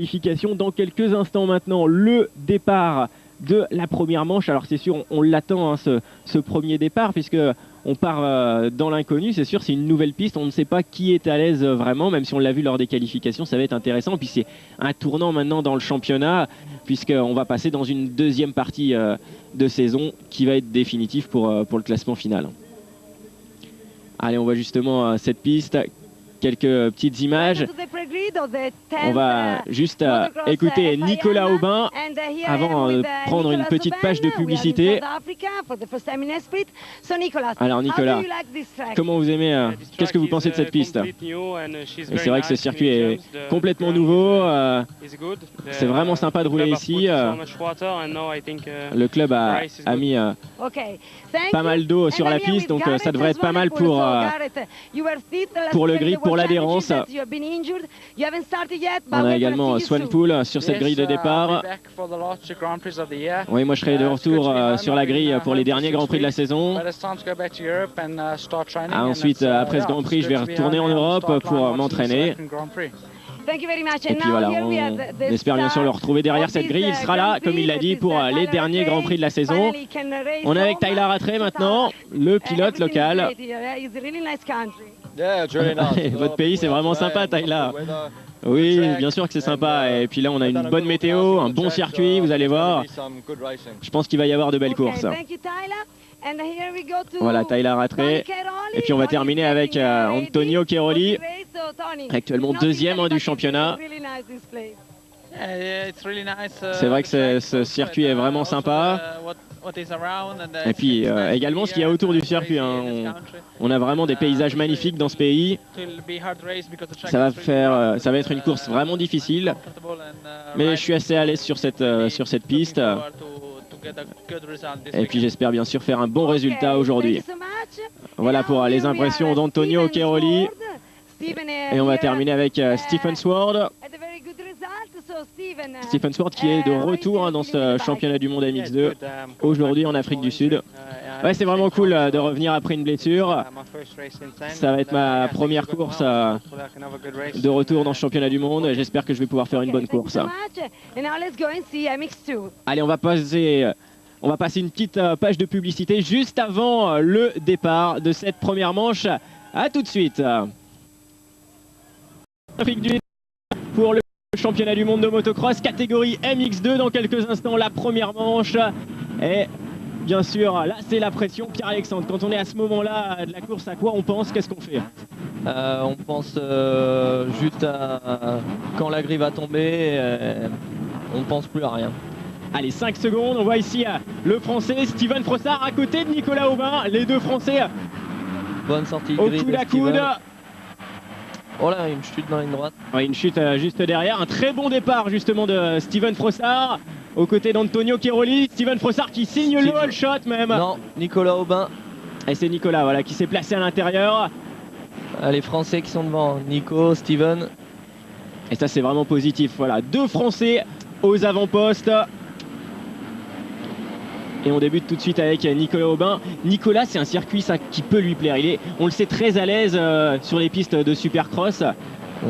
qualification dans quelques instants maintenant. Le départ de la première manche. Alors c'est sûr, on l'attend hein, ce premier départ puisque on part dans l'inconnu. C'est sûr, c'est une nouvelle piste. On ne sait pas qui est à l'aise vraiment, même si on l'a vu lors des qualifications, ça va être intéressant. Puis c'est un tournant maintenant dans le championnat puisqu'on va passer dans une deuxième partie de saison qui va être définitive pour le classement final. Allez, on voit justement cette piste. Quelques petites images. On va juste écouter Nicolas Aubin avant de prendre une petite page de publicité. Alors Nicolas, comment vous aimez, qu'est-ce que vous pensez de cette piste? C'est vrai que ce circuit est complètement nouveau. C'est vraiment sympa de rouler ici. Le club a mis pas mal d'eau sur la piste, donc ça devrait être pas mal pour le grip, pour l'adhérence. On a également Swanepoel sur cette grille de départ. Oui, moi je serai de retour sur la grille pour les derniers Grands Prix de la saison. Ensuite, après ce Grand Prix, je vais retourner en Europe pour m'entraîner. Et puis voilà, on espère bien sûr le retrouver derrière cette grille. Il sera là, comme il l'a dit, pour les derniers Grands Prix de la saison. On est avec Tyler Rattray maintenant, le pilote local. Votre pays, c'est vraiment sympa, Tyler. Oui, bien sûr que c'est sympa. Et puis là, on a une bonne météo, un bon circuit, vous allez voir. Je pense qu'il va y avoir de belles courses. Voilà, Tyler Rattray. Et puis on va terminer avec Antonio Cairoli, actuellement deuxième du championnat. C'est vrai que ce circuit est vraiment sympa. Et puis également ce qu'il y a autour du circuit. Hein. On a vraiment des paysages magnifiques dans ce pays. Ça va être une course vraiment difficile. Mais je suis assez à l'aise sur cette piste. Et puis j'espère bien sûr faire un bon résultat aujourd'hui. Voilà pour les impressions d'Antonio Cairoli. Et on va terminer avec Stephen Sword. Stephen Sword qui est de retour hein, dans ce championnat du monde MX2 aujourd'hui en Afrique du Sud. Ouais, c'est vraiment cool de revenir après une blessure. Ça va être ma première course de retour dans ce championnat du monde. J'espère que je vais pouvoir faire une bonne course. Allez, on va passer une petite page de publicité juste avant le départ de cette première manche. A tout de suite. Pour le championnat du monde de motocross, catégorie MX2 dans quelques instants, la première manche. Et bien sûr, là c'est la pression. Pierre-Alexandre, quand on est à ce moment-là de la course, à quoi on pense? Qu'est-ce qu'on fait? On pense juste à quand la grille va tomber, on ne pense plus à rien. Allez, 5 secondes, on voit ici le français Steven Frossard à côté de Nicolas Aubin, les deux français. Bonne sortie de au grille coude à coude. Oh là, une chute dans la ligne droite. Ouais, une chute juste derrière. Un très bon départ justement de Steven Frossard aux côtés d'Antonio Cairoli. Steven Frossard qui signe le all shot même. Non, Nicolas Aubin. Et c'est Nicolas voilà, qui s'est placé à l'intérieur. Les Français qui sont devant, Nico, Steven. Et ça c'est vraiment positif. Voilà, deux Français aux avant-postes. Et on débute tout de suite avec Nicolas Aubin. Nicolas, c'est un circuit ça, qui peut lui plaire. On le sait très à l'aise sur les pistes de Supercross. Ouais,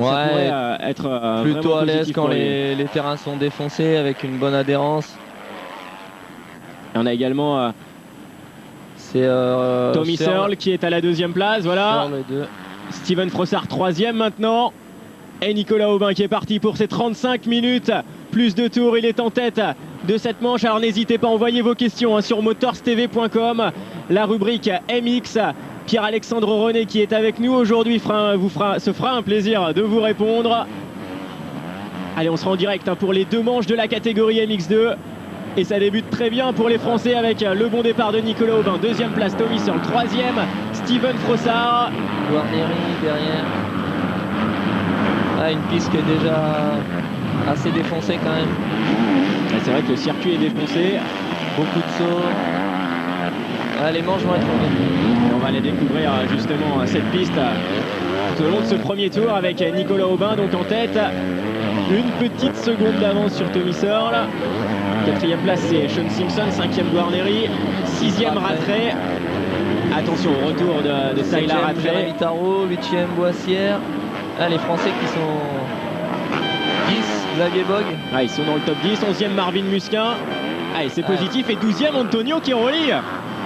ça pourrait être plutôt à l'aise quand les terrains sont défoncés avec une bonne adhérence. Et on a également Tommy Searle qui est à la deuxième place. Voilà. Steven Frossard troisième maintenant. Et Nicolas Aubin qui est parti pour ses 35 minutes. Plus de tours, il est en tête de cette manche. Alors n'hésitez pas à envoyer vos questions hein, sur motorstv.com. La rubrique MX. Pierre-Alexandre René qui est avec nous aujourd'hui se fera un plaisir de vous répondre. Allez, on sera en direct hein, pour les deux manches de la catégorie MX2. Et ça débute très bien pour les Français avec le bon départ de Nicolas Aubin. Deuxième place, Tommy Searle. Troisième, Steven Frossard. Guarneri derrière. Ah, une piste qui est déjà assez défoncée quand même. C'est vrai que le circuit est défoncé. Beaucoup de sauts. Ah, les manches vont être tournées. On va aller découvrir justement cette piste tout au long de ce premier tour avec Nicolas Aubin donc en tête. Une petite seconde d'avance sur Tommy Searle. Quatrième place c'est Sean Simpson, cinquième Guarneri, sixième Rattray. Attention au retour de Tyler Rattray. Vitaro, huitième Boissière. Ah, les Français qui sont 10. Xavier Bog. Ah, ils sont dans le top 10. 11e Marvin Musquin. Ah, c'est positif. Et 12e Antonio Cairoli.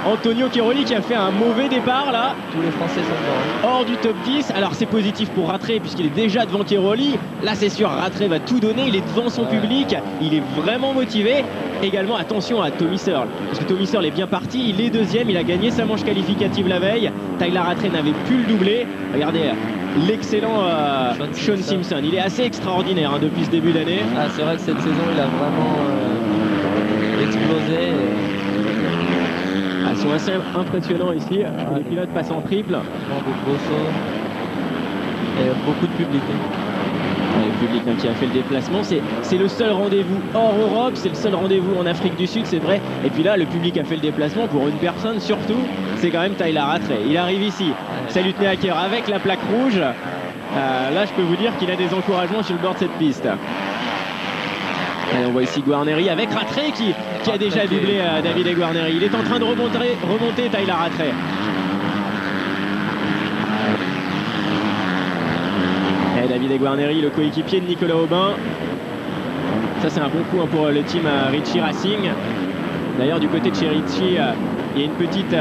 Antonio Cairoli qui a fait un mauvais départ là. Tous les Français sont dedans. Hors du top 10. Alors c'est positif pour Rattray puisqu'il est déjà devant Cairoli. Là c'est sûr, Rattray va tout donner. Il est devant son public. Il est vraiment motivé. Également attention à Tommy Searle. Parce que Tommy Searle est bien parti. Il est deuxième. Il a gagné sa manche qualificative la veille. Tyler Rattray n'avait plus le doublé. Regardez l'excellent Sean Simpson. Il est assez extraordinaire hein, depuis ce début d'année. Ah, c'est vrai que cette saison il a vraiment explosé. Ah, ils sont assez impressionnants ici. Les pilotes passent en triple. De beaux sauts. Et beaucoup de public. Le public hein, qui a fait le déplacement. C'est le seul rendez-vous hors Europe. C'est le seul rendez-vous en Afrique du Sud, c'est vrai. Et puis là, le public a fait le déplacement pour une personne surtout. C'est quand même Tyler Rattray. Il arrive ici. Salut Tenaker avec la plaque rouge. Là, je peux vous dire qu'il a des encouragements sur le bord de cette piste. Et on voit ici Guarneri avec Rattray qui a déjà doublé David Guarneri. Il est en train de remonter Tyler Rattray. Et David Guarneri, le coéquipier de Nicolas Aubin. Ça c'est un bon coup hein, pour le team Ritchie Racing. D'ailleurs du côté de chez Ritchie, il y a une petite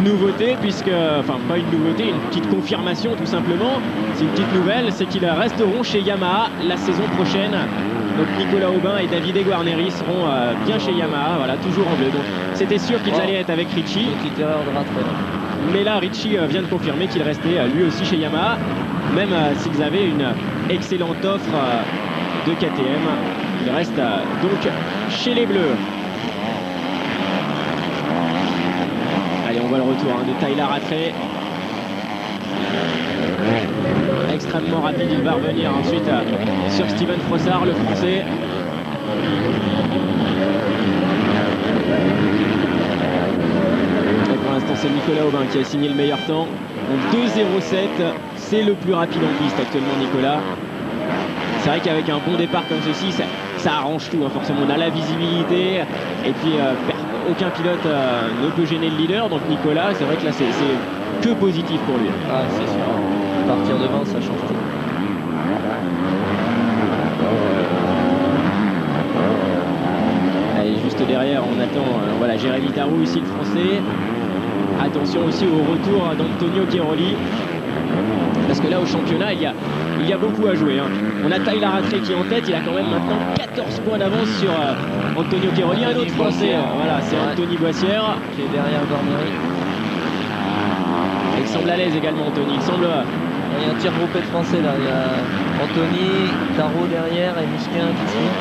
nouveauté puisque, enfin pas une nouveauté, une petite confirmation tout simplement. C'est une petite nouvelle, c'est qu'ils resteront chez Yamaha la saison prochaine. Donc Nicolas Aubin et David Guarneri seront bien chez Yamaha, voilà, toujours en bleu. Donc c'était sûr qu'ils allaient être avec Ritchie. Petite erreur de Rattray. Mais là Ritchie vient de confirmer qu'il restait lui aussi chez Yamaha, même s'ils avaient une excellente offre de KTM. Il reste donc chez les Bleus. Allez, on voit le retour hein, de Tyler Rattray. Extrêmement rapide, il va revenir ensuite sur Steven Frossard, le français. Et pour l'instant, c'est Nicolas Aubin qui a signé le meilleur temps. Donc 2,07, c'est le plus rapide en piste actuellement, Nicolas. C'est vrai qu'avec un bon départ comme ceci, ça arrange tout. Hein. Forcément, on a la visibilité et puis aucun pilote ne peut gêner le leader. Donc Nicolas, c'est vrai que là, c'est que positif pour lui. Ah, c'est sûr. À partir de 20, ça change tout. Allez, juste derrière, on attend voilà, Jérémy Tarou ici, le français. Attention aussi au retour d'Antonio Cairoli. Parce que là, au championnat, il y a beaucoup à jouer. Hein. On a Tyler Rattray qui est en tête. Il a quand même maintenant 14 points d'avance sur Antonio Cairoli. Un autre français, voilà, c'est Anthony Boissière. Qui est derrière Guarneri. Il semble à l'aise également, Anthony. Il semble... Il y a un tir groupé de français là. Il y a Anthony, Tarot derrière et Musquin qui suit.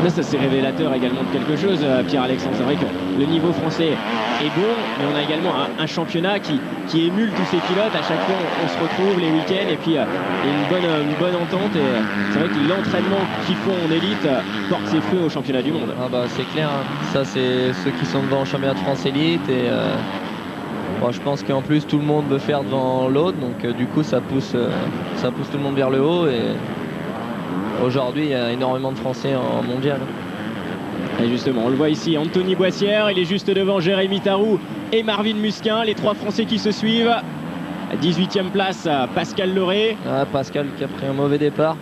Là, ça c'est révélateur également de quelque chose, Pierre-Alexandre. C'est vrai que le niveau français est bon, mais on a également un championnat qui émule tous ces pilotes. À chaque fois, on se retrouve les week-ends et puis il y a une bonne entente. Et c'est vrai que l'entraînement qu'ils font en élite porte ses fruits au championnat du monde. Ah bah, c'est clair, hein. Ça c'est ceux qui sont devant au championnat de France élite. Et bon, je pense qu'en plus tout le monde veut faire devant l'autre. Donc du coup, ça pousse tout le monde vers le haut. Et aujourd'hui, il y a énormément de Français en mondial. Et justement, on le voit ici, Anthony Boissière, il est juste devant Jérémy Tarou et Marvin Musquin, les trois Français qui se suivent. À 18e place, Pascal Leray. Ah, Pascal qui a pris un mauvais départ.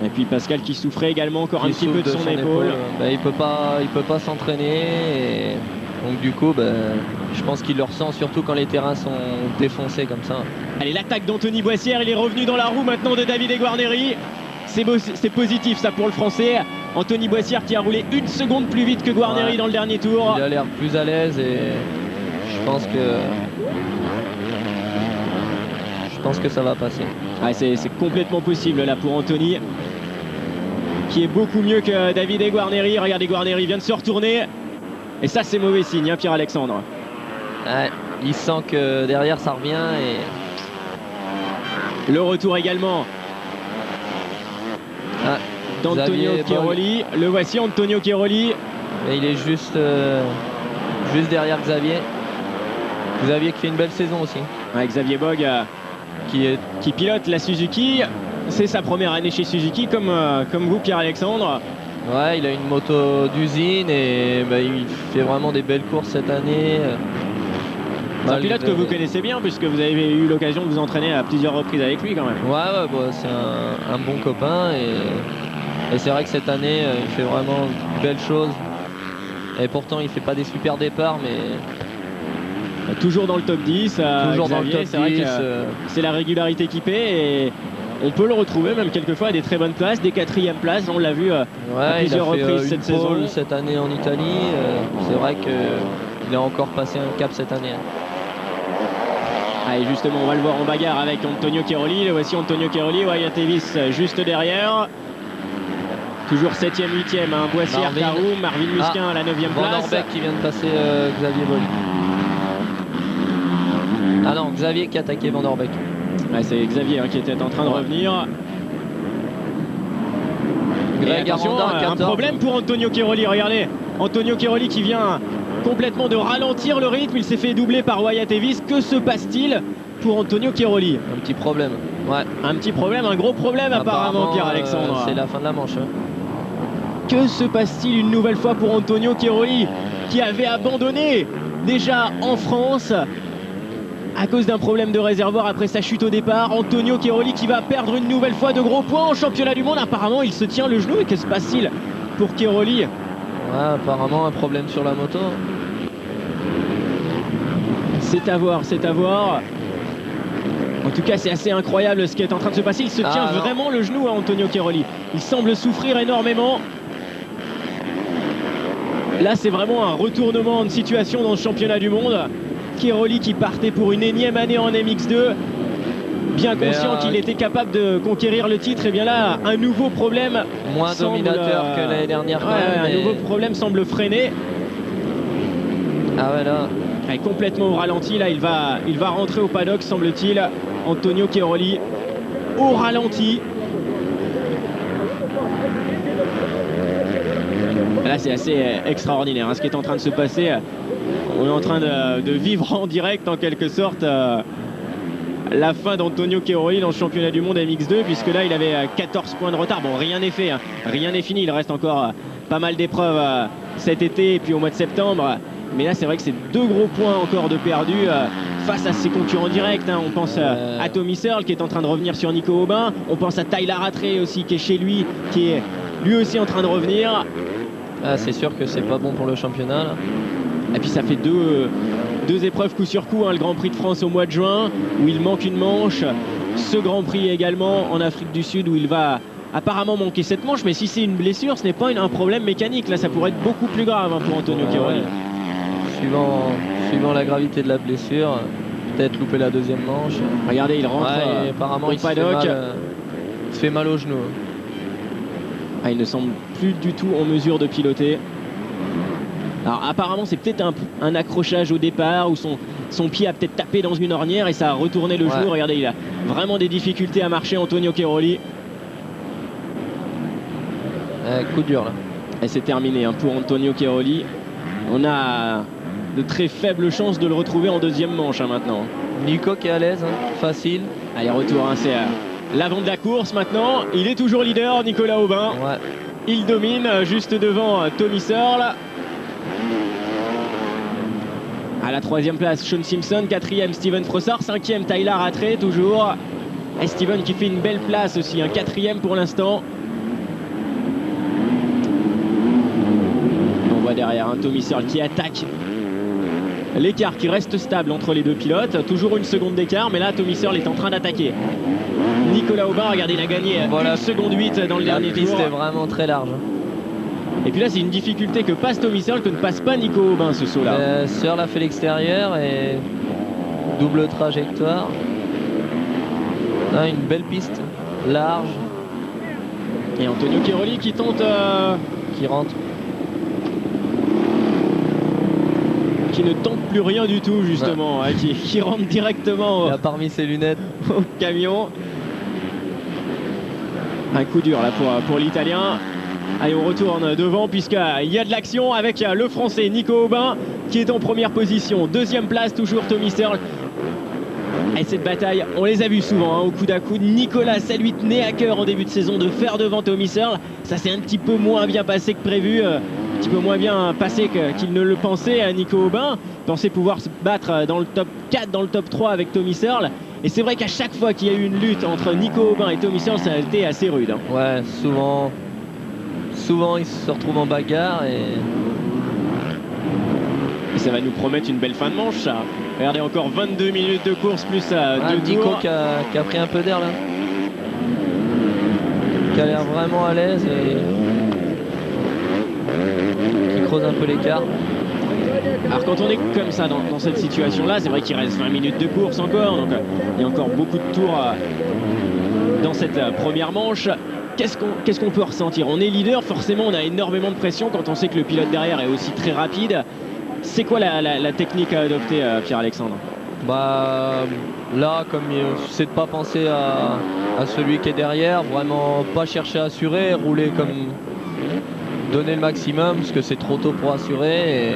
Et puis Pascal qui souffrait également encore un petit peu de son épaule. Bah, il peut pas s'entraîner. Et donc du coup, bah, je pense qu'il le ressent surtout quand les terrains sont défoncés comme ça. Allez, l'attaque d'Anthony Boissière, il est revenu dans la roue maintenant de David Guarneri. C'est positif ça pour le français. Anthony Boissière qui a roulé une seconde plus vite que Guarneri dans le dernier tour. Il a l'air plus à l'aise et je pense que ça va passer. Ah, c'est complètement possible là pour Anthony, qui est beaucoup mieux que David Guarneri. Regardez, Guarneri vient de se retourner. Et ça, c'est mauvais signe, hein, Pierre-Alexandre. Ouais, il sent que derrière ça revient. Et le retour également d'Antonio Cairoli. Le voici, Antonio Cairoli. Et il est juste derrière Xavier. Xavier qui fait une belle saison aussi. Ouais, Xavier Bog qui pilote la Suzuki. C'est sa première année chez Suzuki, comme vous, Pierre-Alexandre. Ouais, il a une moto d'usine et bah, il fait vraiment des belles courses cette année. C'est un pilote que vous connaissez bien puisque vous avez eu l'occasion de vous entraîner à plusieurs reprises avec lui quand même. Ouais, bon, c'est un bon copain et c'est vrai que cette année il fait vraiment de belles choses et pourtant il fait pas des super départs mais toujours dans le top 10. Toujours Xavier, dans le top 10. C'est vrai que c'est la régularité qui paie et on peut le retrouver même quelquefois à des très bonnes places, des 4e places. On l'a vu à plusieurs reprises cette saison. Cette année en Italie, c'est vrai qu'il a encore passé un cap cette année. Allez, justement, on va le voir en bagarre avec Antonio Cairoli. Voici Antonio Cairoli, Wyatt Davis juste derrière. Toujours 7e, 8e, Boissière, Carou, Marvin Musquin à la 9e place. Van Orbeck qui vient de passer Xavier Bolli. Ah non, Xavier qui a attaqué Van Orbeck. Ouais, c'est Xavier qui était en train de revenir. Greg attention, un problème pour Antonio Cairoli, regardez. Antonio Cairoli qui vient complètement de ralentir le rythme, il s'est fait doubler par Wyatt Davis. Que se passe-t-il pour Antonio Cairoli? Un petit problème. Ouais. Un petit problème, un gros problème apparemment, Pierre-Alexandre. C'est la fin de la manche. Que se passe-t-il une nouvelle fois pour Antonio Cairoli qui avait abandonné déjà en France à cause d'un problème de réservoir après sa chute au départ? Antonio Cairoli qui va perdre une nouvelle fois de gros points en championnat du monde. Apparemment il se tient le genou. Et que se passe-t-il pour Cairoli? Ouais, apparemment un problème sur la moto. C'est à voir, c'est à voir. En tout cas c'est assez incroyable ce qui est en train de se passer. Il se tient vraiment le genou à Antonio Cairoli. Il semble souffrir énormément. Là c'est vraiment un retournement de situation dans le championnat du monde. Cairoli qui partait pour une énième année en MX2, bien conscient qu'il était capable de conquérir le titre. Et bien là, un nouveau problème. Moins dominateur que l'année dernière. Un nouveau problème semble freiner. Ah ouais, là. Il est complètement au ralenti. Là, il va rentrer au paddock, semble-t-il. Antonio Cairoli au ralenti. Là, c'est assez extraordinaire ce qui est en train de se passer. On est en train de vivre en direct en quelque sorte la fin d'Antonio Cairoli dans le championnat du monde MX2, puisque là il avait 14 points de retard. Bon, rien n'est fait, rien n'est fini, il reste encore pas mal d'épreuves cet été et puis au mois de septembre. Mais là c'est vrai que c'est 2 gros points encore de perdus face à ses concurrents directs. On pense à Tommy Searle qui est en train de revenir sur Nico Aubin. On pense à Tyler Rattray aussi qui est chez lui, qui est lui aussi en train de revenir. Ah, c'est sûr que c'est pas bon pour le championnat là. Et puis ça fait deux épreuves coup sur coup, le Grand Prix de France au mois de juin où il manque une manche, ce Grand Prix également en Afrique du Sud où il va apparemment manquer cette manche, mais si c'est une blessure ce n'est pas un problème mécanique, là ça pourrait être beaucoup plus grave pour Antonio Cairoli. Suivant la gravité de la blessure, peut-être louper la 2e manche. Regardez, il rentre apparemment au paddock. Il se fait mal au genou. Il ne semble plus du tout en mesure de piloter. Alors apparemment c'est peut-être un accrochage au départ où son pied a peut-être tapé dans une ornière et ça a retourné le genou. Regardez, il a vraiment des difficultés à marcher, Antonio Cairoli. Coup dur là. Et c'est terminé pour Antonio Cairoli. On a de très faibles chances de le retrouver en 2e manche maintenant. Nico qui est à l'aise, facile. Allez, retour, c'est l'avant de la course maintenant. Il est toujours leader, Nicolas Aubin. Ouais. Il domine juste devant Tommy Searle. À la 3e place, Sean Simpson. 4e, Steven Frossard. 5e, Tyler Rattray, toujours. Et Steven qui fait une belle place aussi, 4e pour l'instant. On voit derrière Tommy Searle qui attaque. L'écart qui reste stable entre les deux pilotes. Toujours 1 seconde d'écart, mais là, Tommy Searle est en train d'attaquer. Nicolas Aubin, regardez, il a gagné 1 seconde 8 dans le dernier tour. C'était vraiment très large. Et puis là, c'est une difficulté que passe Tommy Searle, que ne passe pas Nico Aubin, ce saut-là. Searle a fait l'extérieur et double trajectoire. Une belle piste, large. Et Antonio Cairoli qui tente... qui rentre. Qui ne tente plus rien du tout, justement. Qui rentre directement il a parmi ses lunettes au camion. Un coup dur là pour l'Italien. Allez, on retourne devant puisqu'il y a de l'action avec le Français Nico Aubin qui est en première position. 2e place, toujours Tommy Searle. Et cette bataille, on les a vus souvent au coude à coude. Nicolas, ça lui tenait à cœur en début de saison de faire devant Tommy Searle. Ça s'est un petit peu moins bien passé que prévu. petit peu moins bien passé qu'il ne le pensait, Nico Aubin. Pensait pouvoir se battre dans le top 4, dans le top 3 avec Tommy Searle. Et c'est vrai qu'à chaque fois qu'il y a eu une lutte entre Nico Aubin et Tommy Searle, ça a été assez rude. Hein. Ouais, souvent ils se retrouvent en bagarre et ça va nous promettre une belle fin de manche, ça. Regardez, encore 22 minutes de course plus deux Nico tours. qui a pris un peu d'air là. Qui a l'air vraiment à l'aise et qui creuse un peu l'écart. Alors quand on est comme ça dans cette situation-là, c'est vrai qu'il reste 20 minutes de course encore, donc il y a encore beaucoup de tours dans cette première manche. Qu'est-ce qu'on peut ressentir? On est leader, forcément on a énormément de pression quand on sait que le pilote derrière est aussi très rapide. C'est quoi la technique à adopter, Pierre-Alexandre? Bah là, comme c'est de pas penser à celui qui est derrière, vraiment pas chercher à assurer, rouler comme donner le maximum parce que c'est trop tôt pour assurer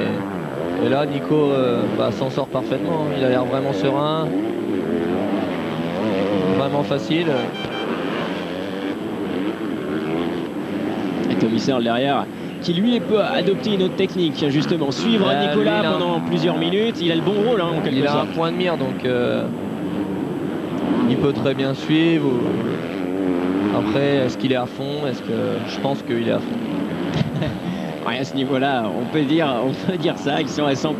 et là Nico s'en sort parfaitement, il a l'air vraiment serein, vraiment facile. Et Tommy Searle derrière qui lui peut adopter une autre technique, justement suivre Nicolas pendant plusieurs minutes. Il a le bon rôle en quelque sorte. Il a un point de mire, donc il peut très bien suivre. Après, est-ce qu'il est à fond? Je pense qu'il est à fond. Ouais, à ce niveau-là, on peut dire ça, ils sont à 100%.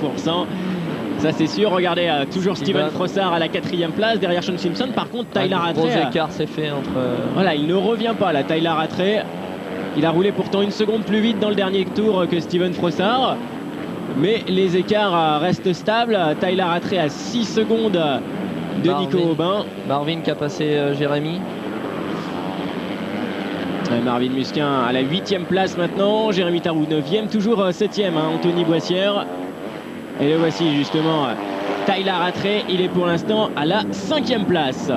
Ça c'est sûr. Regardez, toujours Steven Frossard à la 4e place derrière Sean Simpson. Par contre, Tyler Rattray, gros écart s'est fait entre... Voilà, il ne revient pas là, Tyler Rattray. Il a roulé pourtant une seconde plus vite dans le dernier tour que Steven Frossard. Mais les écarts restent stables. Tyler Rattray à 6 secondes de Nico Aubin. Marvin qui a passé Jérémy. Marvin Musquin à la 8e place maintenant. Jérémy Tarou 9e. Toujours 7e, Anthony Boissière. Et le voici justement Tyler Rattray. Il est pour l'instant à la 5e place.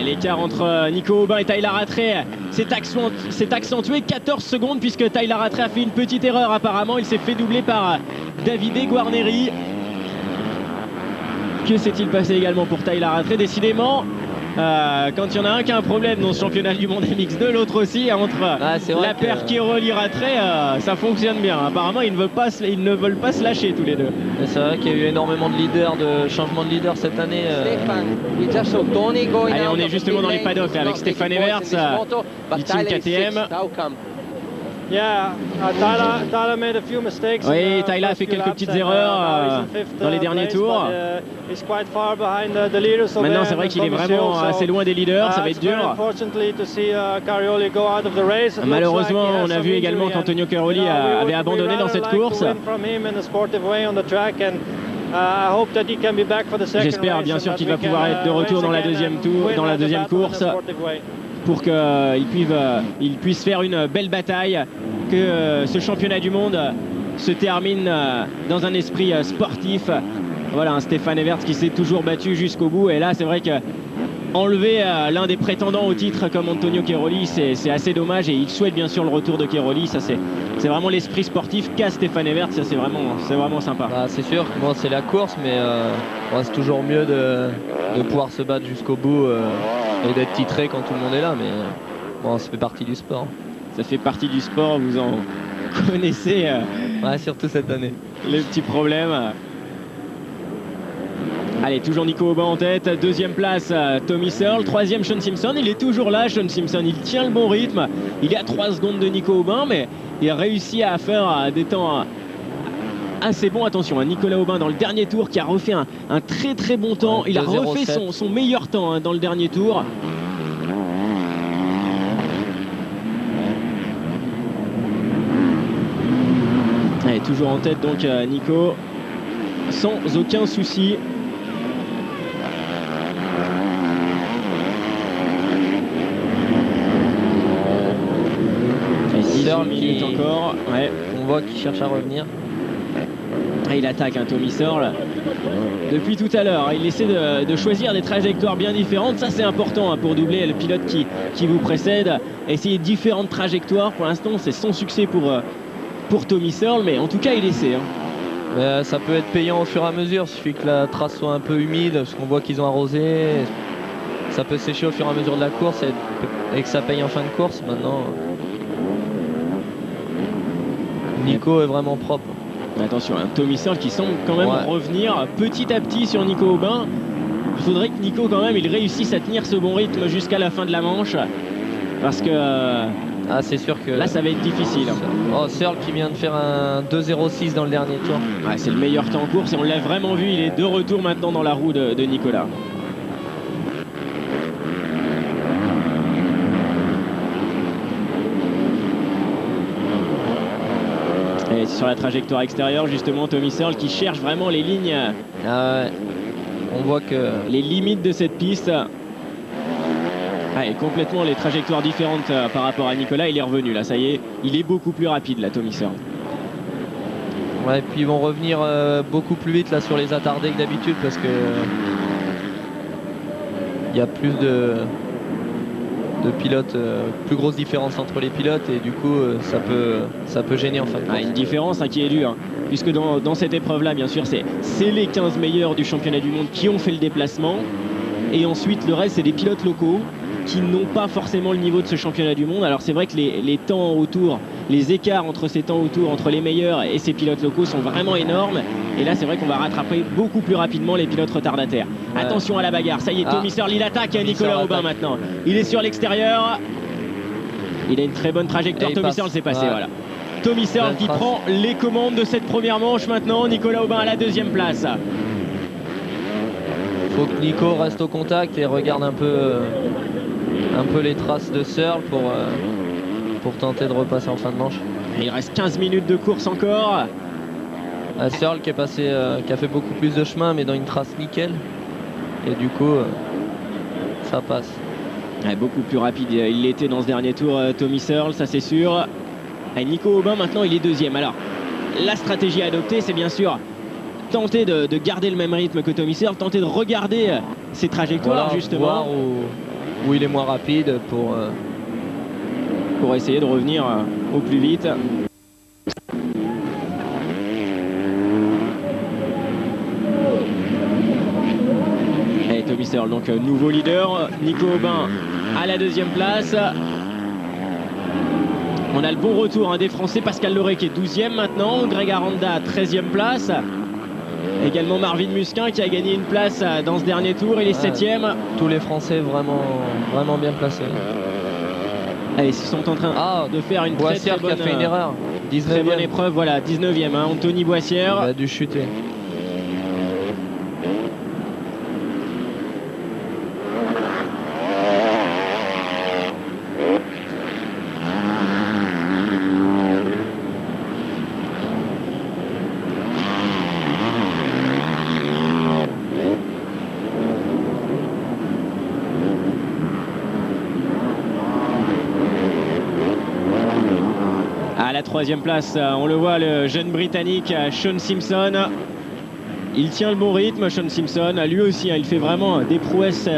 L'écart entre Nico Aubin et Tyler Rattray s'est accentué, 14 secondes puisque Tyler Rattray a fait une petite erreur apparemment. Il s'est fait doubler par Davide Guarneri. Que s'est-il passé également pour Tyler Rattray? Décidément, quand il y en a un qui a un problème dans ce championnat du monde MX2, l'autre aussi, entre la paire Cairoli-Rattray, ça fonctionne bien. Apparemment, ils ne veulent pas se lâcher tous les deux. C'est vrai qu'il y a eu énormément de leaders, de changements de leader cette année. Allez, on est justement dans les paddocks avec Stéphane Everts du team KTM. Oui, Tyler a fait quelques petites erreurs dans les derniers tours. Maintenant, c'est vrai qu'il est vraiment assez loin des leaders, ça va être dur. Malheureusement, on a vu également qu'Antonio Cairoli avait abandonné dans cette course. J'espère bien sûr qu'il va pouvoir être de retour dans la deuxième course, pour qu'il puisse faire une belle bataille, que ce championnat du monde se termine dans un esprit sportif. Voilà, un Stéphane Everts qui s'est toujours battu jusqu'au bout, et là c'est vrai que enlever l'un des prétendants au titre comme Antonio Cairoli, c'est assez dommage, et il souhaite bien sûr le retour de Cairoli. Ça c'est vraiment l'esprit sportif qu'a Stéphane Everts, ça c'est vraiment sympa. C'est sûr, bon, c'est la course, mais c'est toujours mieux de pouvoir se battre jusqu'au bout et d'être titré quand tout le monde est là, mais bon, ça fait partie du sport. Ça fait partie du sport, vous en connaissez surtout cette année les petits problèmes. Allez, toujours Nico Aubin en tête, 2e place Tommy Searle, 3e Sean Simpson. Il est toujours là, Sean Simpson, il tient le bon rythme. Il est à 3 secondes de Nico Aubin, mais il a réussi à faire des temps assez bons. Attention, Nicolas Aubin dans le dernier tour qui a refait un très très bon temps. Il a refait son meilleur temps dans le dernier tour. Allez, toujours en tête donc Nico, sans aucun souci. Minutes encore. Ouais. On voit qu'il cherche à revenir. Et il attaque Tommy Searle depuis tout à l'heure. Il essaie de choisir des trajectoires bien différentes. Ça c'est important pour doubler le pilote qui vous précède. Essayer différentes trajectoires. Pour l'instant c'est sans succès pour Tommy Searle, mais en tout cas il essaie. Hein. Ça peut être payant au fur et à mesure, il suffit que la trace soit un peu humide, parce qu'on voit qu'ils ont arrosé. Ça peut sécher au fur et à mesure de la course et que ça paye en fin de course. Maintenant, Nico est vraiment propre. Attention, hein, Tommy Searle qui semble quand même revenir petit à petit sur Nico Aubin. Il faudrait que Nico quand même il réussisse à tenir ce bon rythme jusqu'à la fin de la manche, parce que c'est sûr que là ça va être difficile. Searle qui vient de faire un 2,06 dans le dernier tour. Ouais, c'est le meilleur temps en course et on l'a vraiment vu, il est de retour maintenant dans la roue de Nicolas. Et sur la trajectoire extérieure justement, Tommy Searle qui cherche vraiment les lignes. On voit que les limites de cette piste. Et complètement les trajectoires différentes par rapport à Nicolas. Il est revenu là, ça y est, il est beaucoup plus rapide là, Tommy Searle. Et puis ils vont revenir beaucoup plus vite là sur les attardés que d'habitude, parce que il y a plus de pilotes, plus grosse différence entre les pilotes, et du coup ça peut gêner en fin de course. Une différence qui est due, hein, puisque dans cette épreuve là bien sûr c'est les 15 meilleurs du championnat du monde qui ont fait le déplacement, et ensuite le reste c'est des pilotes locaux qui n'ont pas forcément le niveau de ce championnat du monde. Alors c'est vrai que les temps autour, les écarts entre ces temps autour, entre les meilleurs et ces pilotes locaux sont vraiment énormes, et là c'est vrai qu'on va rattraper beaucoup plus rapidement les pilotes retardataires. Attention à la bagarre, ça y est, Tommy Searle il attaque à Nicolas Aubin maintenant. Il est sur l'extérieur, il a une très bonne trajectoire, Tommy Searle s'est passé, voilà. Tommy Searle qui prend les commandes de cette première manche maintenant, Nicolas Aubin à la deuxième place. Faut que Nico reste au contact et regarde un peu les traces de Searle pour tenter de repasser en fin de manche. Il reste 15 minutes de course encore. Searle qui est passé, qui a fait beaucoup plus de chemin mais dans une trace nickel, et du coup ça passe. Beaucoup plus rapide il l'était dans ce dernier tour, Tommy Searle, ça c'est sûr. Nico Aubin maintenant il est deuxième. Alors la stratégie à adopter c'est bien sûr tenter de garder le même rythme que Tommy Searle, tenter de regarder ses trajectoires, justement. Voir où il est moins rapide pour essayer de revenir au plus vite. Et Tommy Searle donc nouveau leader, Nico Aubin à la deuxième place. On a le bon retour des Français, Pascal Loré qui est 12e maintenant, Greg Aranda 13e place. Également Marvin Musquin qui a gagné une place dans ce dernier tour, il est 7e. Tous les Français vraiment bien placés. Ils sont en train de faire une très bonne, qui a fait une erreur. 19e. Très bonne épreuve, voilà, 19e. Anthony Boissière. Il a dû chuter. À la troisième place, on le voit, le jeune Britannique Sean Simpson. Il tient le bon rythme, Sean Simpson. Lui aussi, il fait vraiment des prouesses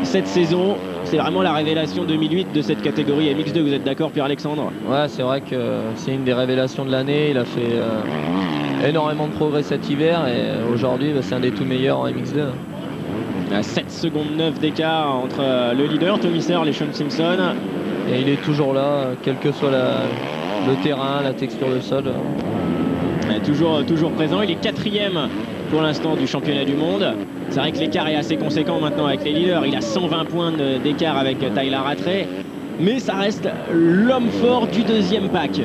cette saison. C'est vraiment la révélation 2008 de cette catégorie MX2. Vous êtes d'accord, Pierre-Alexandre? Ouais, c'est vrai que c'est une des révélations de l'année. Il a fait énormément de progrès cet hiver, et aujourd'hui, c'est un des tout meilleurs en MX2. À 7 secondes 9 d'écart entre le leader, Tommy Searle, et Sean Simpson. Et il est toujours là, quel que soit le terrain, la texture de sol. Toujours présent, il est 4e pour l'instant du championnat du monde. C'est vrai que l'écart est assez conséquent maintenant avec les leaders. Il a 120 points d'écart avec Tyler Rattray, mais ça reste l'homme fort du deuxième pack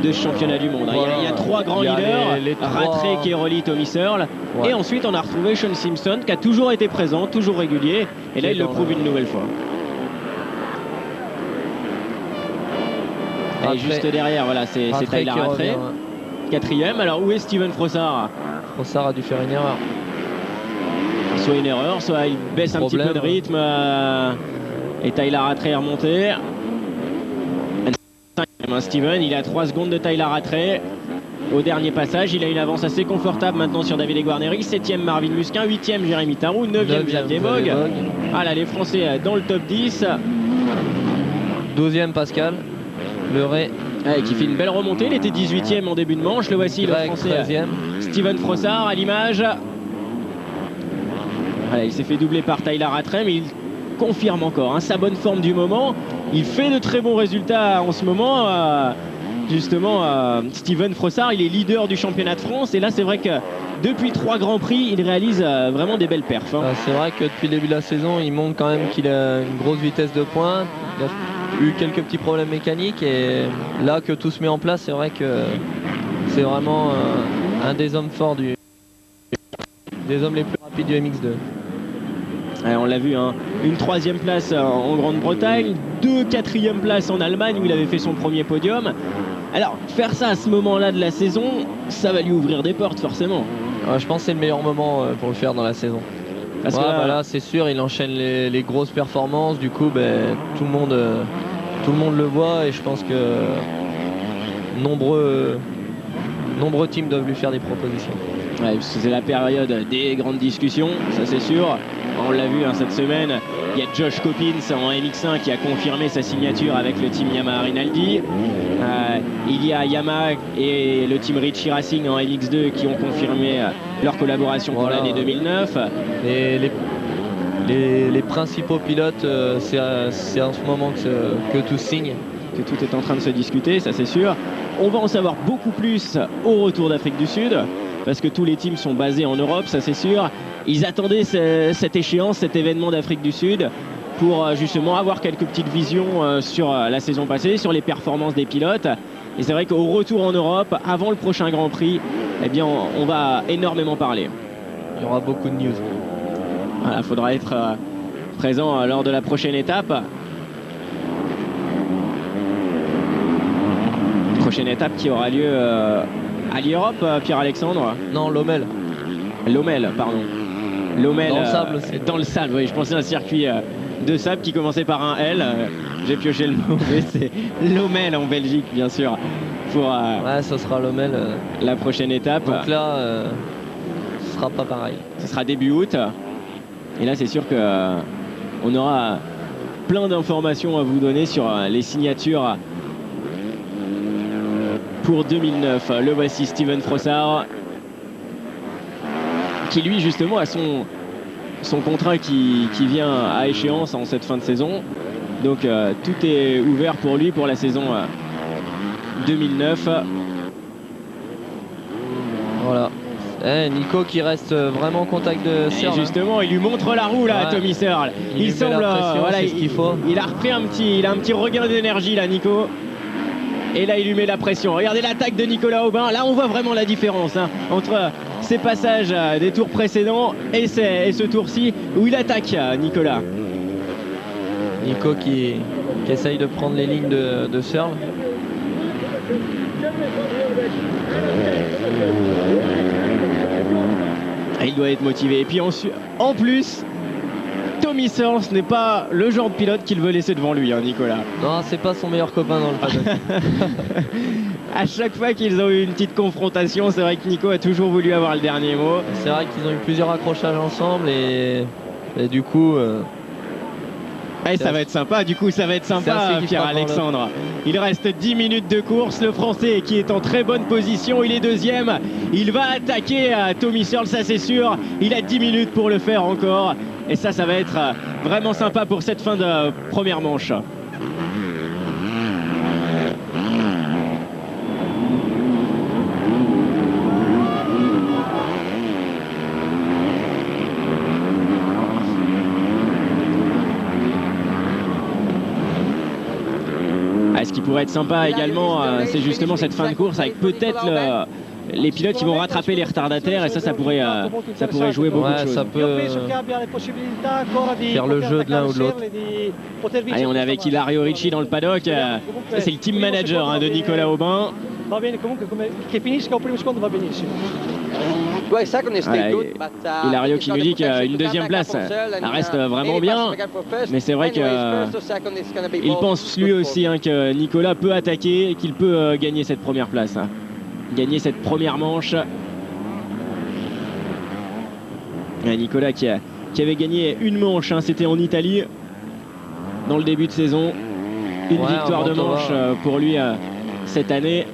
de ce championnat du monde. Voilà. Il y a 3 grands leaders, Rattray, Keroli, Tommy Searle, et ensuite on a retrouvé Sean Simpson qui a toujours été présent, toujours régulier, et là il le prouve une nouvelle fois. Et juste derrière, voilà, c'est Tyler Rattray, 4e. Alors où est Steven Frossard? Frossard a dû faire une erreur. Soit une erreur, soit il baisse un petit peu de rythme, et Tyler Rattray est remonté. Steven, il est à 3 secondes de Tyler Rattray. Au dernier passage, il a une avance assez confortable maintenant sur David Guarneri. 7e Marvin Musquin, 8e Jérémy Tarou, 9e Xavier Bogue. Ah là, les Français dans le top 10. 12e Pascal Loré Ouais, qui fait une belle remontée. Il était 18e en début de manche. Le voici, le Français 13e. Steven Frossard à l'image. Voilà, il s'est fait doubler par Tyler Rattray, mais il confirme encore sa bonne forme du moment. Il fait de très bons résultats en ce moment. Justement, Steven Frossard, il est leader du championnat de France. Et là, c'est vrai que depuis 3 Grands Prix, il réalise vraiment des belles perfs. C'est vrai que depuis le début de la saison, il montre quand même qu'il a une grosse vitesse de pointe. Il a eu quelques petits problèmes mécaniques. Et là que tout se met en place, c'est vrai que c'est vraiment un des hommes forts, des hommes les plus rapides du MX2. Ouais, on l'a vu, une 3e place en Grande-Bretagne, 2 4e places en Allemagne où il avait fait son premier podium. Alors, faire ça à ce moment-là de la saison, ça va lui ouvrir des portes forcément. Ouais, je pense que c'est le meilleur moment pour le faire dans la saison. Parce que là, c'est sûr, il enchaîne les grosses performances. Du coup, tout le monde le voit et je pense que nombreux teams doivent lui faire des propositions. Ouais, c'est la période des grandes discussions, ça c'est sûr. On l'a vu cette semaine, il y a Josh Coppins en MX1 qui a confirmé sa signature avec le team Yamaha Rinaldi. Il y a Yamaha et le team Ritchie Racing en MX2 qui ont confirmé leur collaboration pour l'année 2009. Et les principaux pilotes, c'est en ce moment que tout signe. Que tout est en train de se discuter, ça c'est sûr. On va en savoir beaucoup plus au retour d'Afrique du Sud, parce que tous les teams sont basés en Europe, ça c'est sûr. Ils attendaient cette échéance, cet événement d'Afrique du Sud, pour justement avoir quelques petites visions sur la saison passée, sur les performances des pilotes. Et c'est vrai qu'au retour en Europe, avant le prochain Grand Prix, eh bien, on va énormément parler. Il y aura beaucoup de news. Voilà, il faudra être présent lors de la prochaine étape. Prochaine étape qui aura lieu à l'Europe, Pierre-Alexandre. Non, Lommel. Lommel, pardon. Lommel, dans le sable aussi. Dans le sable, oui, je pensais à un circuit de sable qui commençait par un L. J'ai pioché le mauvais, c'est Lommel en Belgique, bien sûr. Pour ouais, ce sera Lommel. La prochaine étape. Donc là, ce sera pas pareil. Ce sera début août. Et là, c'est sûr que on aura plein d'informations à vous donner sur les signatures pour 2009. Le voici, Steven Frossard, qui lui justement a son contrat qui vient à échéance en cette fin de saison. Donc tout est ouvert pour lui pour la saison 2009. Voilà. Nico qui reste vraiment en contact de Searle. Et justement, il lui montre la roue là, à Tommy Searle. Il semble, voilà, il a repris un petit regain d'énergie là, Nico. Et là, il lui met la pression. Regardez l'attaque de Nicolas Aubin. Là, on voit vraiment la différence entre ses passages des tours précédents et ce tour-ci où il attaque Nicolas. Nico qui essaye de prendre les lignes de Searle. Et il doit être motivé. Et puis en plus, Tommy Searle, ce n'est pas le genre de pilote qu'il veut laisser devant lui, Nicolas. Non, c'est pas son meilleur copain dans le paddock. À chaque fois qu'ils ont eu une petite confrontation, c'est vrai que Nico a toujours voulu avoir le dernier mot. C'est vrai qu'ils ont eu plusieurs accrochages ensemble et du coup... Et ça va être sympa, du coup ça va être sympa, Pierre-Alexandre. Il reste 10 minutes de course, le Français qui est en très bonne position, il est deuxième. Il va attaquer à Tommy Searle, ça c'est sûr. Il a 10 minutes pour le faire encore. Et ça va être vraiment sympa pour cette fin de première manche. Ce qui pourrait être sympa également, c'est justement cette fin de course avec peut-être les pilotes qui vont rattraper les retardataires, et ça pourrait jouer beaucoup de choses. Ça peut faire le jeu de l'un ou de l'autre. Allez, on est avec Ilario Ricci dans le paddock. Ça, c'est le team manager de Nicolas Aubin. Voilà, Ilario qui nous dit qu'une deuxième place, ça reste vraiment bien, mais c'est vrai qu'il pense lui aussi que Nicolas peut attaquer et qu'il peut gagner cette première place, gagner cette première manche. Et Nicolas qui avait gagné une manche, c'était en Italie dans le début de saison. Une victoire de manche pour lui cette année.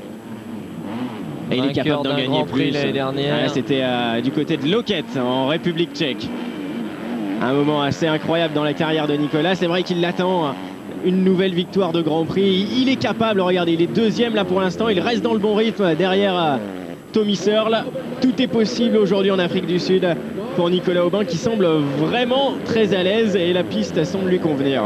Et il est capable d'en gagner plus. L'année dernière. C'était du côté de Loket en République tchèque. Un moment assez incroyable dans la carrière de Nicolas. C'est vrai qu'il l'attend. Une nouvelle victoire de Grand Prix. Il est capable, regardez, il est deuxième là pour l'instant. Il reste dans le bon rythme derrière Tommy Searle. Tout est possible aujourd'hui en Afrique du Sud pour Nicolas Aubin qui semble vraiment très à l'aise et la piste semble lui convenir.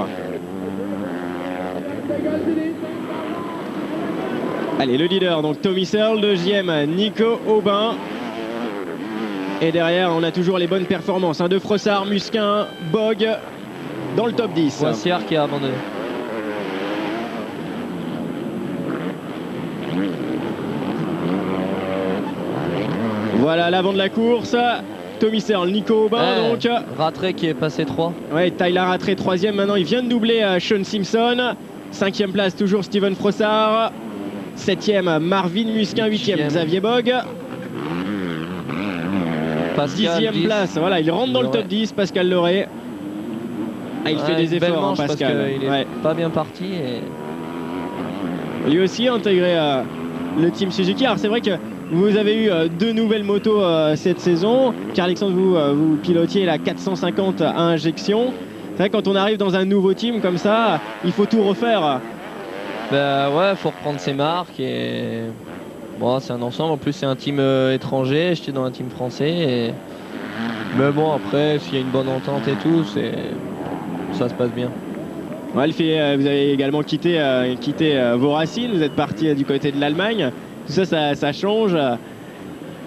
Allez, le leader, donc Tommy Searle, deuxième, Nico Aubin. Et derrière, on a toujours les bonnes performances de Frossard, Musquin, Bog dans le top 10. Boissière qui a abandonné. Voilà l'avant de la course. Tommy Searle, Nico Aubin donc. Rattray qui est passé 3. Ouais, Tyler Rattray troisième maintenant. Il vient de doubler Sean Simpson. Cinquième place toujours Steven Frossard. Septième Marvin Musquin. Huitième Xavier Bog. Dixième place, voilà, il rentre dans le top 10, Pascal Leray. Il fait des efforts, Pascal. Il est pas bien parti. Lui aussi a intégré le team Suzuki. Alors c'est vrai que vous avez eu deux nouvelles motos cette saison. Pierre-Alexandre, vous pilotiez la 450 à injection. C'est vrai que quand on arrive dans un nouveau team comme ça, il faut tout refaire. Bah ouais, faut reprendre ses marques et bon, c'est un ensemble. En plus, c'est un team étranger. J'étais dans un team français. Mais bon, après, s'il y a une bonne entente et tout, ça se passe bien. Ouais, vous avez également quitté vos racines. Vous êtes parti du côté de l'Allemagne. Tout ça, ça change.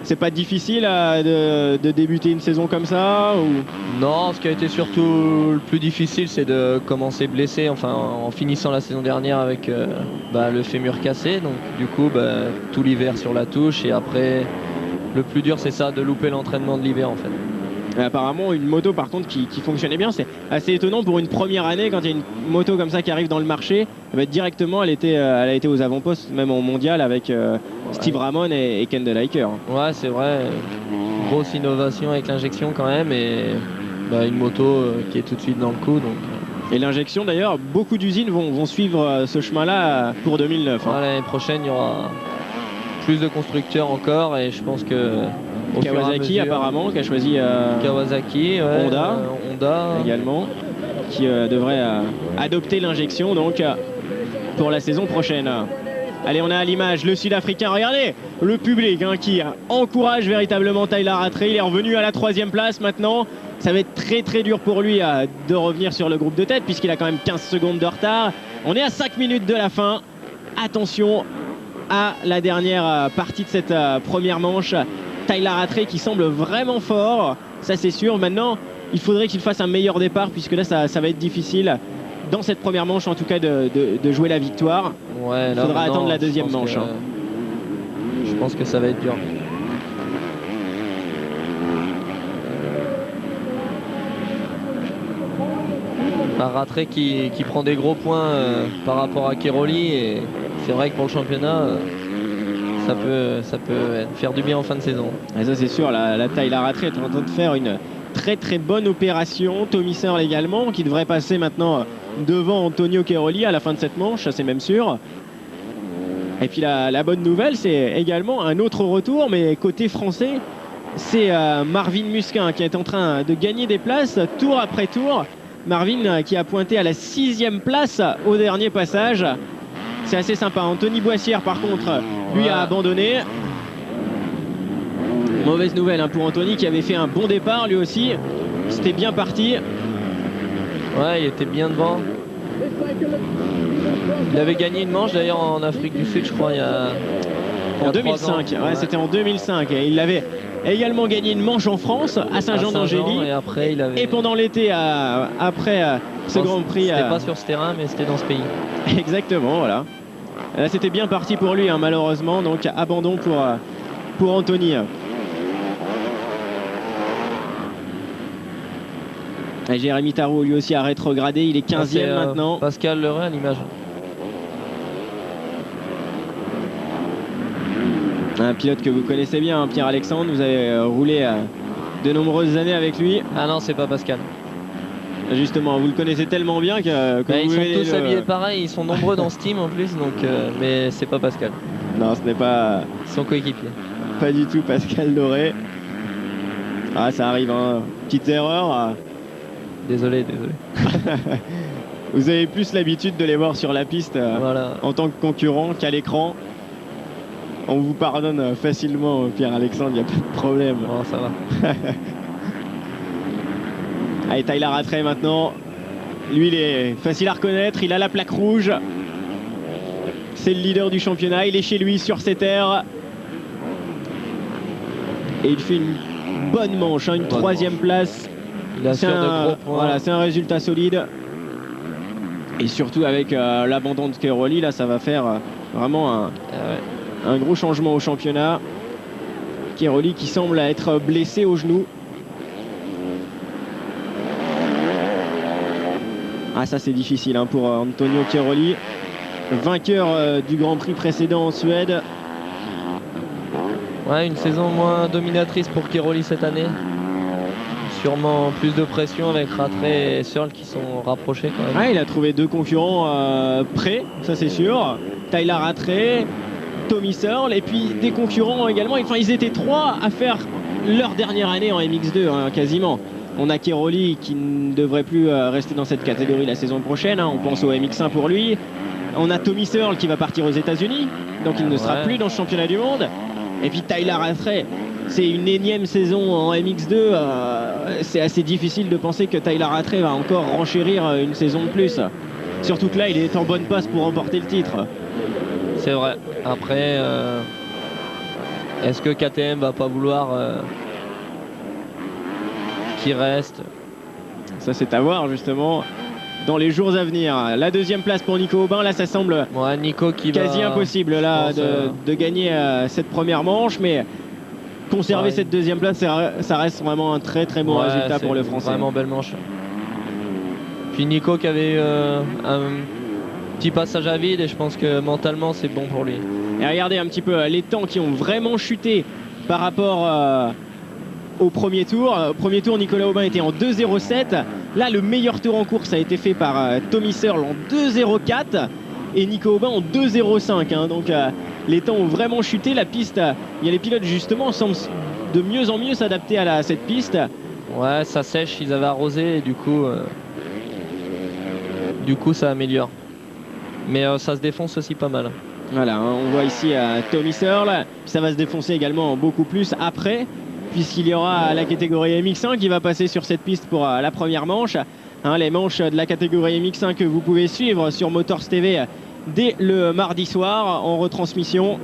C'est pas difficile de débuter une saison comme ça ou... Non, ce qui a été surtout le plus difficile, c'est de commencer blessé, enfin en finissant la saison dernière avec le fémur cassé. Donc du coup, tout l'hiver sur la touche et après, le plus dur, c'est ça, de louper l'entraînement de l'hiver en fait. Et apparemment, une moto par contre qui fonctionnait bien. C'est assez étonnant pour une première année quand il y a une moto comme ça qui arrive dans le marché. Directement, elle a été aux avant-postes, même en mondial avec Steve Ramon et Kendall Hiker. Ouais, c'est vrai. Grosse innovation avec l'injection quand même et une moto qui est tout de suite dans le coup. Donc. Et l'injection d'ailleurs, beaucoup d'usines vont suivre ce chemin-là pour 2009. Ouais, l'année prochaine, il y aura plus de constructeurs encore et je pense que Kawasaki apparemment qui a choisi Kawasaki, Honda également qui devrait adopter l'injection donc pour la saison prochaine. Allez, on a à l'image le Sud-Africain, regardez le public qui encourage véritablement Tyler Rattray. Il est revenu à la 3e place maintenant. Ça va être très très dur pour lui de revenir sur le groupe de tête puisqu'il a quand même 15 secondes de retard. On est à 5 minutes de la fin. Attention à la dernière partie de cette première manche. Tyler Rattray qui semble vraiment fort, ça c'est sûr. Maintenant, il faudrait qu'il fasse un meilleur départ puisque là ça va être difficile dans cette première manche en tout cas de jouer la victoire. Ouais, il faudra attendre la deuxième manche. Je pense que ça va être dur. Rattray qui prend des gros points par rapport à Cairoli et c'est vrai que pour le championnat ça peut faire du bien en fin de saison. Et ça c'est sûr, la Tyler Rattray est en train de faire une très très bonne opération. Tommy Searle également qui devrait passer maintenant devant Antonio Cairoli à la fin de cette manche, ça c'est même sûr. Et puis la bonne nouvelle, c'est également un autre retour, mais côté français, c'est Marvin Musquin qui est en train de gagner des places tour après tour. Marvin qui a pointé à la 6e place au dernier passage. C'est assez sympa. Anthony Boissière par contre, lui a abandonné. Mauvaise nouvelle pour Anthony qui avait fait un bon départ lui aussi. C'était bien parti. Ouais, il était bien devant. Il avait gagné une manche d'ailleurs en Afrique du Sud, je crois, en 2005. Ouais, c'était en 2005. Et il avait également gagné une manche en France à Saint-Jean-d'Angély. Et après, et pendant l'été, après ce Grand Prix. C'était pas sur ce terrain, mais c'était dans ce pays. Exactement, voilà. Là, c'était bien parti pour lui, malheureusement. Donc, abandon pour Anthony. Et Jérémy Tarot, lui aussi, a rétrogradé. Il est 15e maintenant. Pascal Leray à l'image. Un pilote que vous connaissez bien, Pierre-Alexandre. Vous avez roulé de nombreuses années avec lui. Ah non, c'est pas Pascal. Justement, vous le connaissez tellement bien que Bah, ils vous sont verrez tous habillés pareil, ils sont nombreux dans ce team en plus, donc, mais c'est pas Pascal. Non, ce n'est pas Son coéquipier. pas du tout Pascal Doré. Ah, ça arrive, hein. Petite erreur. Désolé. Vous avez plus l'habitude de les voir sur la piste Voilà. en tant que concurrent qu'à l'écran. On vous pardonne facilement, Pierre-Alexandre, il n'y a pas de problème. Bon, ça va. Allez, Tyler Rattray maintenant. Lui, il est facile à reconnaître. Il a la plaque rouge. C'est le leader du championnat. Il est chez lui sur ses terres. Et il fait une bonne manche, hein, une troisième place. Il assure de gros points. Voilà, c'est un résultat solide. Et surtout avec l'abandon de Cairoli, là, ça va faire vraiment un gros changement au championnat. Cairoli qui semble être blessé au genou. Ah, ça c'est difficile, hein, pour Antonio Cairoli, vainqueur du Grand Prix précédent en Suède. Ouais, une saison moins dominatrice pour Cairoli cette année. Sûrement plus de pression avec Rattray et Searle qui sont rapprochés quand même. Ah, il a trouvé deux concurrents prêts, ça c'est sûr. Tyler Rattray, Tommy Searle, et puis des concurrents également. Enfin, ils étaient trois à faire leur dernière année en MX2, hein, quasiment. On a Cairoli qui ne devrait plus rester dans cette catégorie la saison prochaine, hein. On pense au MX1 pour lui. On a Tommy Searle qui va partir aux États-Unis, donc il ne sera plus dans le championnat du monde. Et puis Tyler Rattray, c'est une énième saison en MX2. C'est assez difficile de penser que Tyler Rattray va encore renchérir une saison de plus. Surtout que là, il est en bonne passe pour remporter le titre. C'est vrai. Après, est-ce que KTM va pas vouloir qu'il reste? Ça, c'est à voir justement dans les jours à venir. La deuxième place pour Nico Aubin, là ça semble Nico qui quasi impossible là, de gagner cette première manche, mais conserver cette deuxième place, ça reste vraiment un très très bon résultat pour le Français. Vraiment belle manche. Puis Nico qui avait eu un petit passage à vide, et je pense que mentalement c'est bon pour lui. Et regardez un petit peu les temps qui ont vraiment chuté par rapport au premier tour. Au premier tour, Nicolas Aubin était en 2.07. Là, le meilleur tour en course a été fait par Tommy Searle en 2.04 et Nico Aubin en 2.05. Hein. Donc, les temps ont vraiment chuté. La piste, il y a les pilotes justement semblent de mieux en mieux s'adapter à cette piste. Ouais, ça sèche, ils avaient arrosé et du coup ça améliore. Mais ça se défonce aussi pas mal. Voilà, hein, on voit ici Tommy Searle. Ça va se défoncer également beaucoup plus après, puisqu'il y aura la catégorie MX1 qui va passer sur cette piste pour la première manche. Hein, les manches de la catégorie MX1 que vous pouvez suivre sur Motors TV dès le mardi soir en retransmission,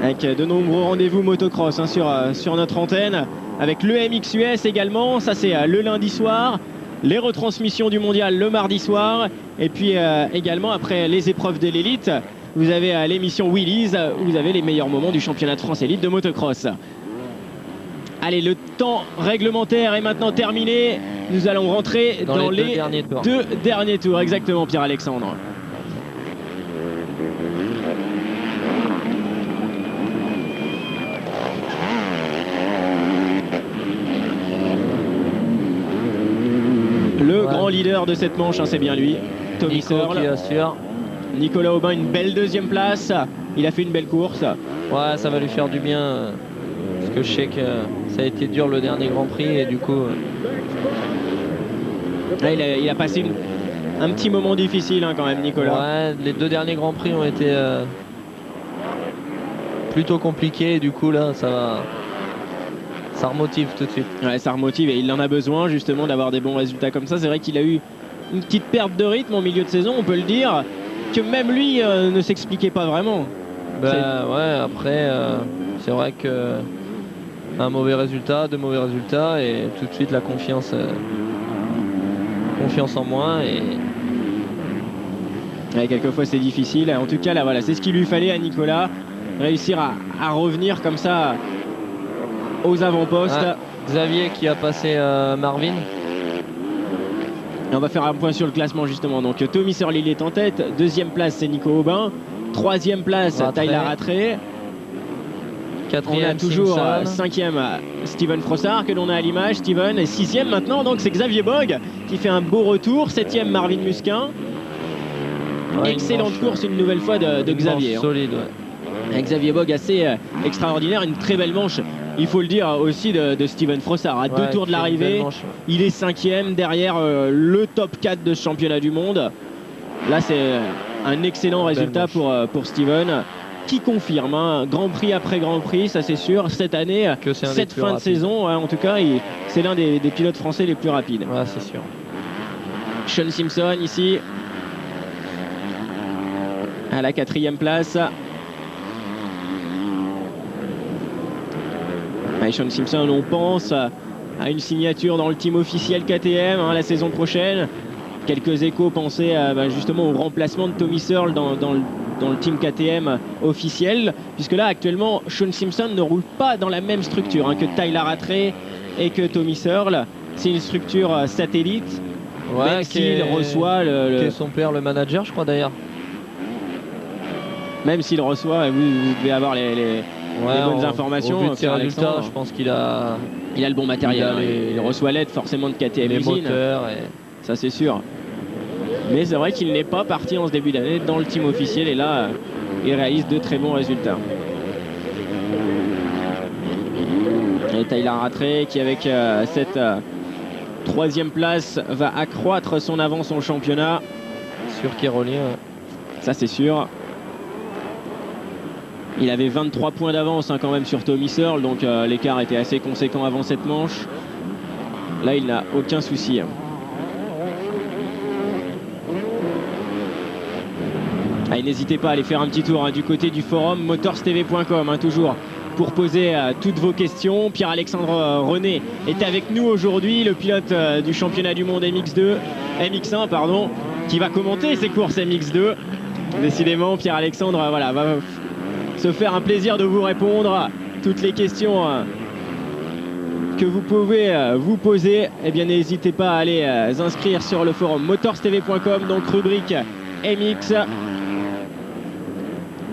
avec de nombreux rendez-vous motocross, hein, sur notre antenne, avec le MXUS également. Ça c'est le lundi soir, les retransmissions du mondial le mardi soir, et puis également après les épreuves de l'élite, vous avez l'émission Wheelies où vous avez les meilleurs moments du championnat de France élite de motocross. Allez, le temps réglementaire est maintenant terminé. Nous allons rentrer dans les deux derniers tours. Exactement, Pierre-Alexandre. Le grand leader de cette manche, hein, c'est bien lui, Tommy Searle. Qui assure. Nicolas Aubin, une belle deuxième place. Il a fait une belle course. Ouais, ça va lui faire du bien. Parce que je sais que ça a été dur le dernier Grand Prix et du coup... Là, il a passé un petit moment difficile, hein, quand même, Nicolas. Ouais, les deux derniers Grands Prix ont été plutôt compliqués et du coup là ça remotive tout de suite. Ouais, ça remotive et il en a besoin justement d'avoir des bons résultats comme ça. C'est vrai qu'il a eu une petite perte de rythme en milieu de saison, on peut le dire, que même lui ne s'expliquait pas vraiment. Bah ouais, après c'est vrai que un mauvais résultat, deux mauvais résultats et tout de suite la confiance en moins et ouais, quelquefois c'est difficile. En tout cas là voilà, c'est ce qu'il lui fallait à Nicolas, réussir à revenir comme ça aux avant-postes. Ah, Xavier qui a passé Marvin. Et on va faire un point sur le classement justement. Donc Tommy Searle il est en tête, deuxième place c'est Nico Aubin, troisième place Tyler Rattray. On a toujours Simpson. 5e Steven Frossard que l'on a à l'image. Steven est 6e maintenant, donc c'est Xavier Bogue qui fait un beau retour. 7e Marvin Musquin. Ouais, Excellente course une nouvelle fois de Xavier. Solide, ouais. Xavier Bogue assez extraordinaire, une très belle manche. Il faut le dire aussi de Steven Frossard. À 2 tours de l'arrivée, il est 5e derrière le top 4 de ce championnat du monde. Là, c'est un excellent résultat pour Steven, qui confirme, hein, Grand Prix après Grand Prix, ça c'est sûr. Cette année, cette fin de saison, en tout cas, c'est l'un des pilotes français les plus rapides. Ouais, c'est sûr. Sean Simpson ici, à la 4e place. Sean Simpson, on pense à une signature dans le team officiel KTM la saison prochaine. Quelques échos pensaient justement au remplacement de Tommy Searle dans le team KTM officiel, puisque là actuellement Sean Simpson ne roule pas dans la même structure que Tyler Rattray et que Tommy Searle. C'est une structure satellite, même s'il reçoit qui est son père, le manager, je crois d'ailleurs. Même s'il reçoit, vous devez avoir les bonnes informations. Au vu de ses résultats, je pense qu'il a le bon matériel. Il reçoit l'aide forcément de KTM les usine. moteurs Ça c'est sûr. Mais c'est vrai qu'il n'est pas parti en ce début d'année dans le team officiel, et là il réalise de très bons résultats. Et Tyler Rattray qui, avec cette 3e place, va accroître son avance en championnat. Sur Cairoli, ça c'est sûr. Il avait 23 points d'avance quand même sur Tommy Searle, donc l'écart était assez conséquent avant cette manche. Là, il n'a aucun souci. N'hésitez pas à aller faire un petit tour du côté du forum motorstv.com, toujours pour poser toutes vos questions. Pierre-Alexandre René est avec nous aujourd'hui, le pilote du championnat du monde MX1, pardon, qui va commenter ses courses MX2. Décidément, Pierre-Alexandre va se faire un plaisir de vous répondre à toutes les questions que vous pouvez vous poser. Eh bien, n'hésitez pas à aller inscrire sur le forum motorstv.com, donc rubrique MX.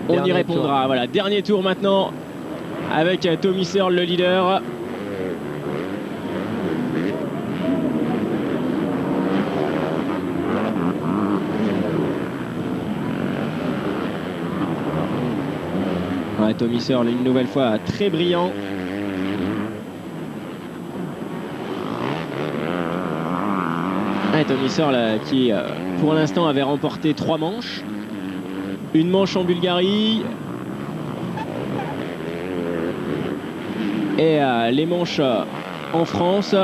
On y répondra. Voilà, dernier tour maintenant avec Tommy Searle, le leader. Tommy Searle une nouvelle fois très brillant. Tommy Searle qui pour l'instant avait remporté 3 manches. Une manche en Bulgarie. Et les manches en France.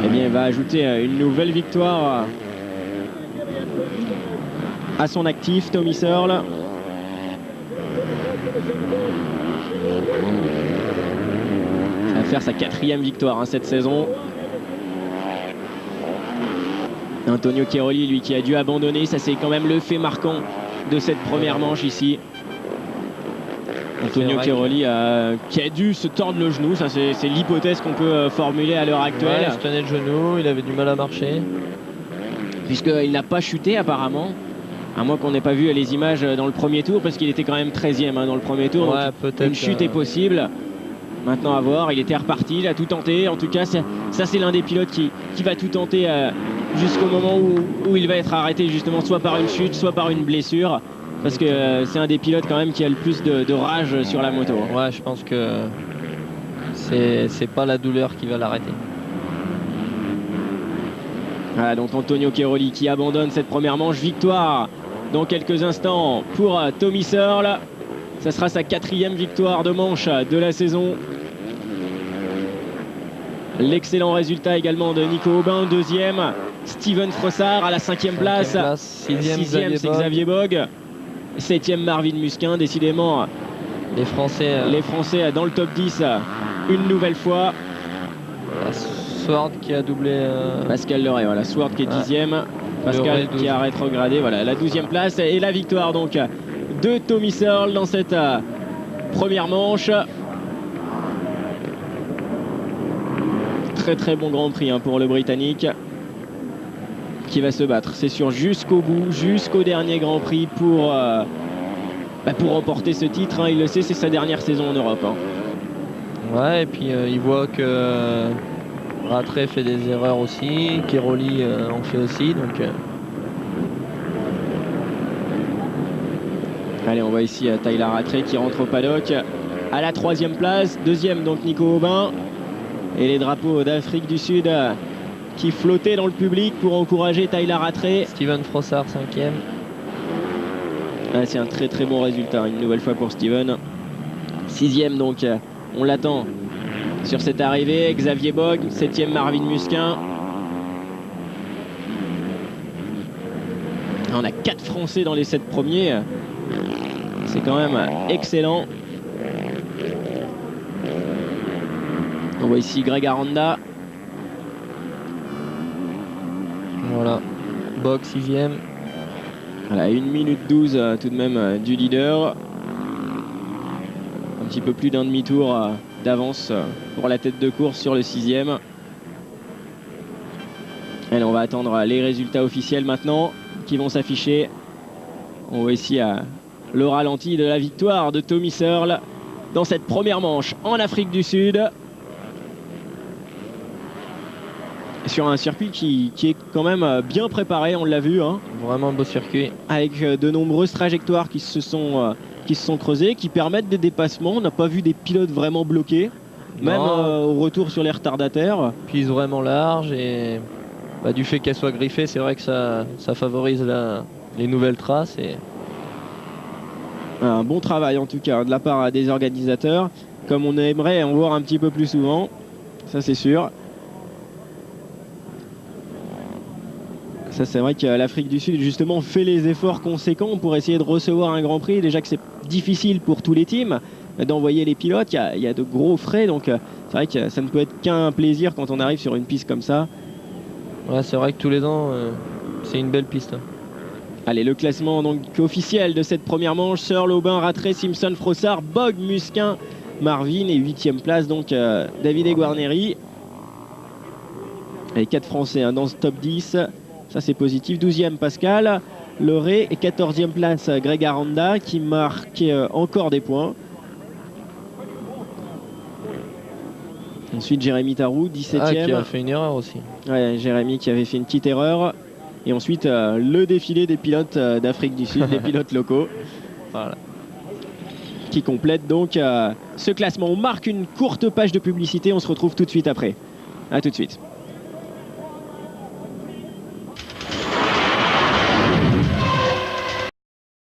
Eh bien, il va ajouter une nouvelle victoire à son actif, Tommy Searle. Ça va faire sa 4e victoire cette saison. Antonio Cairoli, lui, qui a dû abandonner, ça c'est quand même le fait marquant de cette première manche ici. Antonio Cairoli qui a dû se tordre le genou, ça c'est l'hypothèse qu'on peut formuler à l'heure actuelle. Il se tenait le genou, il avait du mal à marcher. Puisqu'il n'a pas chuté apparemment. À moins qu'on n'ait pas vu les images dans le premier tour, parce qu'il était quand même 13e dans le premier tour. Donc une chute est possible. Maintenant à voir, il était reparti, il a tout tenté. En tout cas, ça c'est l'un des pilotes qui va tout tenter jusqu'au moment où il va être arrêté, justement, soit par une chute, soit par une blessure. Parce que c'est un des pilotes quand même qui a le plus de rage sur la moto. Ouais, je pense que c'est pas la douleur qui va l'arrêter. Voilà, donc Antonio Cairoli qui abandonne cette première manche. Victoire dans quelques instants pour Tommy Searle. Ça sera sa 4e victoire de manche de la saison. L'excellent résultat également de Nico Aubin, 2e. Steven Frossard à la 5e place. 6e c'est Xavier Bogue. 7e Marvin Musquin. Décidément les Français dans le top 10 une nouvelle fois. Swart qui a doublé Pascal Leray, voilà, Swart qui est 10e. Pascal qui a rétrogradé, voilà, la 12e place et la victoire donc de Tommy Searle dans cette première manche. Très très bon Grand Prix pour le Britannique. qui va se battre, c'est sûr, jusqu'au bout, jusqu'au dernier Grand Prix pour remporter ce titre. Hein. Il le sait, c'est sa dernière saison en Europe. Hein. Ouais, et puis il voit que Rattray fait des erreurs aussi, Keroli en fait aussi, donc... Allez, on voit ici Tyler Rattray qui rentre au paddock à la 3e place. 2e, donc Nico Aubin. Et les drapeaux d'Afrique du Sud qui flottaient dans le public pour encourager Tyler Rattray. Steven Frossard 5e. Ah, c'est un très très bon résultat, une nouvelle fois pour Steven. 6e, donc on l'attend sur cette arrivée. Xavier Bog, 7e Marvin Musquin. On a 4 Français dans les 7 premiers. C'est quand même excellent. On voit ici Greg Aranda. Voilà. Bog 6e. Voilà, 1 minute 12 tout de même du leader. Un petit peu plus d'un demi-tour d'avance pour la tête de course sur le 6e. Allez, on va attendre les résultats officiels maintenant qui vont s'afficher. On voit ici le ralenti de la victoire de Tommy Searle dans cette première manche en Afrique du Sud. Sur un circuit qui est quand même bien préparé, on l'a vu. Hein, vraiment beau circuit. avec de nombreuses trajectoires qui se sont creusées, qui permettent des dépassements. On n'a pas vu des pilotes vraiment bloqués, même au retour sur les retardataires. Piste vraiment large et du fait qu'elle soit griffée, c'est vrai que ça favorise les nouvelles traces. Et... Un bon travail en tout cas de la part des organisateurs, comme on aimerait en voir un petit peu plus souvent, ça c'est sûr. Ça c'est vrai que l'Afrique du Sud justement fait les efforts conséquents pour essayer de recevoir un Grand Prix. Déjà que c'est difficile pour tous les teams d'envoyer les pilotes, il y a de gros frais, donc c'est vrai que ça ne peut être qu'un plaisir quand on arrive sur une piste comme ça. Ouais, c'est vrai que tous les ans c'est une belle piste. Allez, le classement donc officiel de cette première manche: Searle, Aubin, Rattray, Simpson, Frossard, Bog, Musquin, Marvin, et 8e place donc Davide Guarneri. Et 4 Français hein, dans ce top 10, ça c'est positif. 12e Pascal Loré et 14e place Greg Aranda qui marque encore des points. Ensuite Jérémy Tarou, 17e. Qui a fait une erreur aussi. Ouais, Jérémy qui avait fait une petite erreur. Et ensuite, le défilé des pilotes d'Afrique du Sud, des pilotes locaux. Voilà. Qui complète donc ce classement. On marque une courte page de publicité. On se retrouve tout de suite après. A tout de suite.